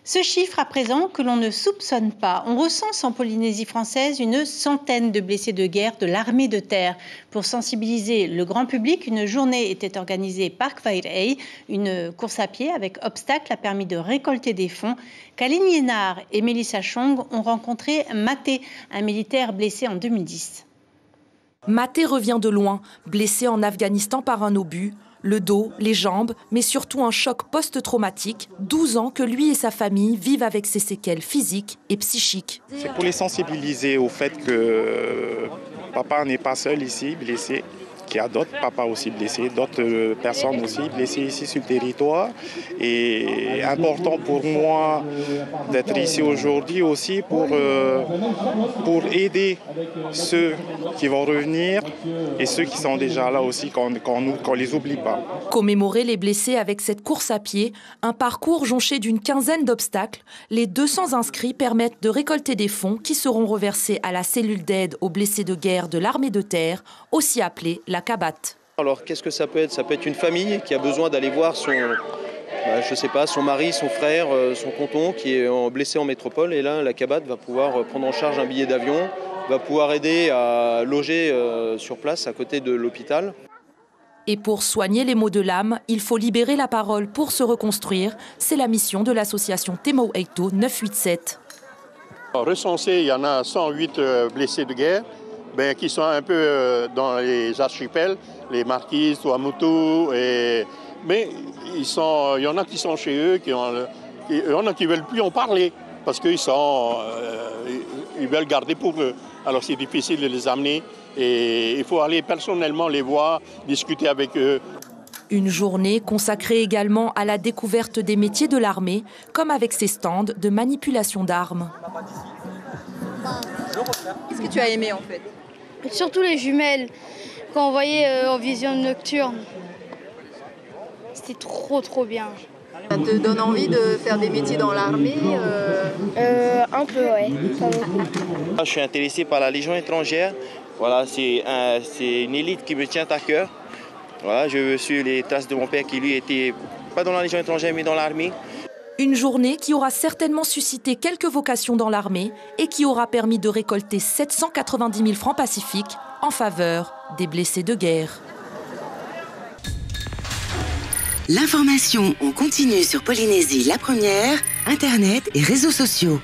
Ce chiffre à présent que l'on ne soupçonne pas. On recense en Polynésie française une centaine de blessés de guerre de l'armée de terre. Pour sensibiliser le grand public, une journée était organisée par Kvairei. Une course à pied avec obstacles a permis de récolter des fonds. Kaline Yenard et Melissa Chong ont rencontré Maté, un militaire blessé en 2010. Maté revient de loin, blessé en Afghanistan par un obus. Le dos, les jambes, mais surtout un choc post-traumatique. 12 ans que lui et sa famille vivent avec ses séquelles physiques et psychiques. C'est pour les sensibiliser au fait que papa n'est pas seul ici, blessé, qu'il y a d'autres papas aussi blessés, d'autres personnes aussi blessées ici sur le territoire. Et important pour moi d'être ici aujourd'hui aussi pour aider ceux qui vont revenir et ceux qui sont déjà là aussi, qu'on les oublie pas. Commémorer les blessés avec cette course à pied, un parcours jonché d'une quinzaine d'obstacles, les 200 inscrits permettent de récolter des fonds qui seront reversés à la cellule d'aide aux blessés de guerre de l'armée de terre, aussi appelée la CABAT. Alors qu'est-ce que ça peut être? Ça peut être une famille qui a besoin d'aller voir son mari, son frère, son tonton qui est blessé en métropole. Et là, la CABAT va pouvoir prendre en charge un billet d'avion, va pouvoir aider à loger sur place à côté de l'hôpital. Et pour soigner les maux de l'âme, il faut libérer la parole pour se reconstruire. C'est la mission de l'association Temau Eito 987. Recensé, il y en a 108 blessés de guerre qui sont un peu dans les archipels, les Marquises, Tuamotu. Mais il y en a qui sont chez eux, il y en a qui ne veulent plus en parler parce qu'ils veulent garder pour eux. Alors c'est difficile de les amener et il faut aller personnellement les voir, discuter avec eux. Une journée consacrée également à la découverte des métiers de l'armée, comme avec ses stands de manipulation d'armes. Qu'est-ce que tu as aimé en fait? Surtout les jumelles, quand on voyait en vision nocturne. C'était trop bien. Ça te donne envie de faire des métiers dans l'armée Un peu, ouais, pas beaucoup. Je suis intéressé par la Légion étrangère. Voilà, c'est une élite qui me tient à cœur. Voilà, je suis les traces de mon père qui lui était pas dans la Légion étrangère mais dans l'armée. Une journée qui aura certainement suscité quelques vocations dans l'armée et qui aura permis de récolter 790 000 francs pacifiques en faveur des blessés de guerre. L'information en continu sur Polynésie la première, Internet et réseaux sociaux.